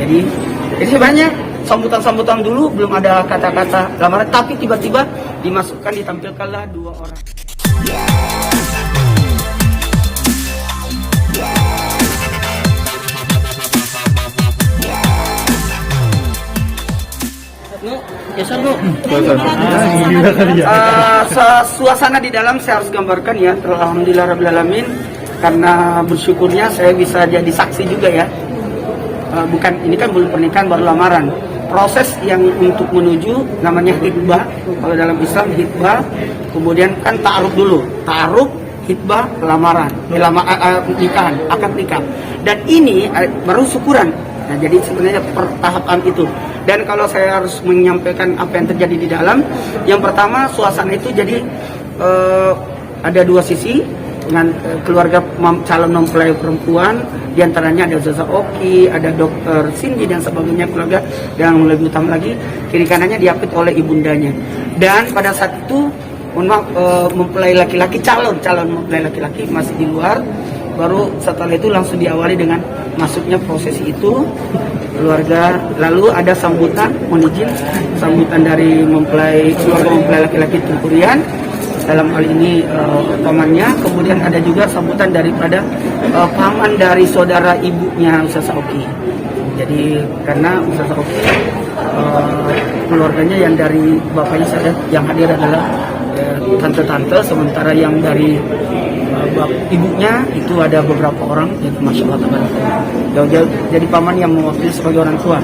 Jadi sebenarnya sambutan dulu belum ada kata-kata lamaran, tapi tiba-tiba dimasukkan, ditampilkanlah dua orang. Suasana di dalam saya harus gambarkan ya. Alhamdulillahirrahmanirrahim, karena bersyukurnya saya bisa jadi saksi juga ya. Bukan, ini kan belum pernikahan, baru lamaran. Proses yang untuk menuju namanya hitbah. Kalau dalam Islam hitbah, kemudian kan ta'aruf dulu, ta'aruf, hitbah, lamaran, nikahan, akad nikah. Dan ini baru syukuran. Nah, jadi sebenarnya pertahapan itu. Dan kalau saya harus menyampaikan apa yang terjadi di dalam, yang pertama suasana itu jadi ada dua sisi dengan keluarga calon mempelai perempuan, diantaranya ada Ustazah Oki, ada Dokter Cindy dan sebagainya keluarga, dan lebih utama lagi kiri kanannya diapit oleh ibundanya. Dan pada saat itu, mohon maaf, mempelai laki-laki calon mempelai laki-laki masih di luar. Baru setelah itu langsung diawali dengan masuknya prosesi itu keluarga, lalu ada sambutan, mohon izin, sambutan dari keluarga mempelai laki-laki Tungkurian, dalam hal ini pamannya, kemudian ada juga sambutan daripada paman dari saudara ibunya Ustazah Oki. Jadi karena Ustazah Oki keluarganya yang dari bapaknya saya yang hadir adalah tante-tante, sementara yang dari ibunya itu ada beberapa orang, jadi masya Allah, jadi paman yang mewakili sebagai orang tua.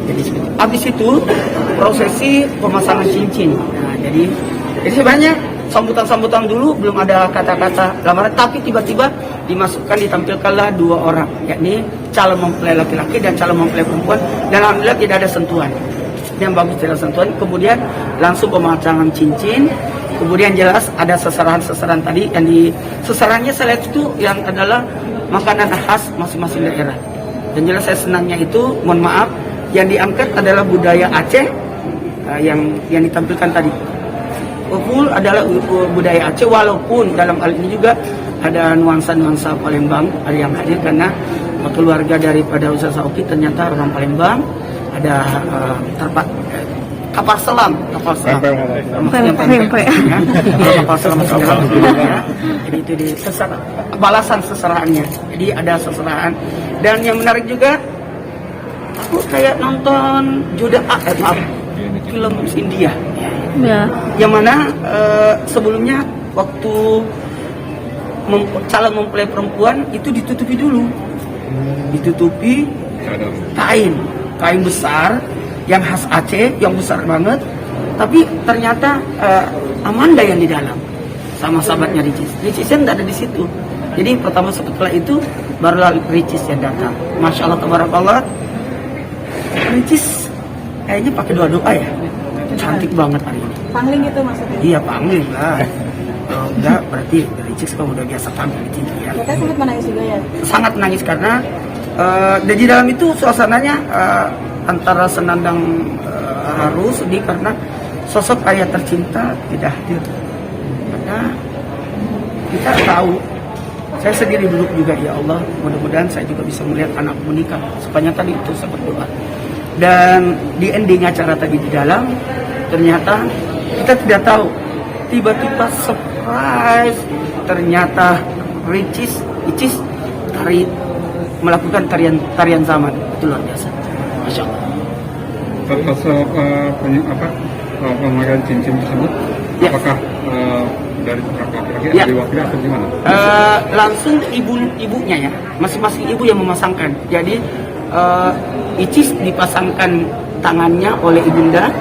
Jadi habis itu prosesi pemasangan cincin. Nah, jadi sebenarnya sambutan dulu belum ada kata-kata lamaran, tapi tiba-tiba dimasukkan, ditampilkanlah dua orang, yakni calon mempelai laki-laki dan calon mempelai perempuan, dan alhamdulillah tidak ada sentuhan. Yang bagus tidak ada sentuhan. Kemudian langsung pemasangan cincin. Kemudian jelas ada seserahan tadi, yang di seserahannya saya lihat itu yang adalah makanan khas masing-masing daerah. Dan jelas saya senangnya itu, mohon maaf, yang diangkat adalah budaya Aceh yang ditampilkan tadi. Full adalah budaya Aceh, walaupun dalam hal ini juga ada nuansa-nuansa Palembang ada yang hadir, karena keluarga daripada Ustazah Oki ternyata orang Palembang. Ada kapal selam, kapal selam, jadi itu di balasan seserahannya. Jadi ada seserahan, dan yang menarik juga, aku kayak nonton film India, ya. Yang mana sebelumnya waktu calon mempelai perempuan itu ditutupi dulu, ditutupi kain besar yang khas Aceh, yang besar banget, tapi ternyata Amanda yang di dalam sama sahabatnya Ricis yang ada di situ. Jadi pertama setelah itu barulah Ricis yang datang. Masya Allah, tabarakallah. Ricis kayaknya pakai doa ya, cantik banget hari ini. Pangling gitu maksudnya? Iya, pangling lah. Enggak, berarti Ricis kalau udah biasa tampil di TV ya. Kita sempat menangis juga ya? Sangat menangis karena dan di dalam itu suasananya antara senang dan haru, sedih karena sosok ayah tercinta tidak hadir. Karena kita tahu, saya sendiri dulu juga, ya Allah, mudah-mudahan saya juga bisa melihat anak menikah. Sepanjang tadi itu saya berdoa. Dan di ending acara tadi di dalam, ternyata kita tidak tahu, tiba-tiba surprise, ternyata Ricis melakukan tarian zaman. Itu luar biasa, masya Allah. Termasuk pemakaian cincin tersebut, ya. Apakah dari laki-laki ya. Diwakili atau gimana? Langsung ibunya ya, masing-masing ibu yang memasangkan. Jadi Icis dipasangkan tangannya oleh ibunda,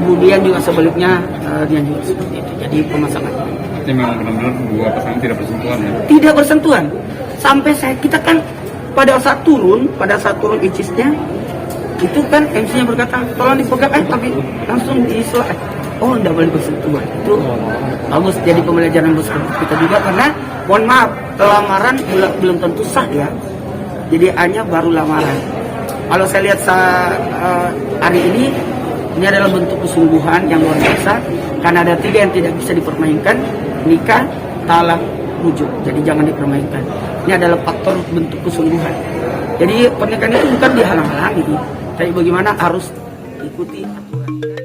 kemudian juga sebaliknya dia juga seperti itu. Jadi pemasangan. Artinya memang benar-benar dua pasangan tidak bersentuhan ya? Tidak bersentuhan. Sampai kita kan pada saat turun Icisnya, itu kan MC-nya berkata, tolong dipegang, tapi langsung diislah. Oh, tidak boleh bersentuhan. Itu bagus, jadi pembelajaran besar kita juga, karena mohon maaf, lamaran belum tentu sah ya. Jadi hanya baru lamaran. Kalau saya lihat hari ini adalah bentuk kesungguhan yang luar biasa, karena ada 3 yang tidak bisa dipermainkan: nikah, talak, rujuk. Jadi jangan dipermainkan. Ini adalah faktor bentuk kesungguhan. Jadi pernikahan itu bukan dihalang-halangi, tapi bagaimana harus ikuti aturan.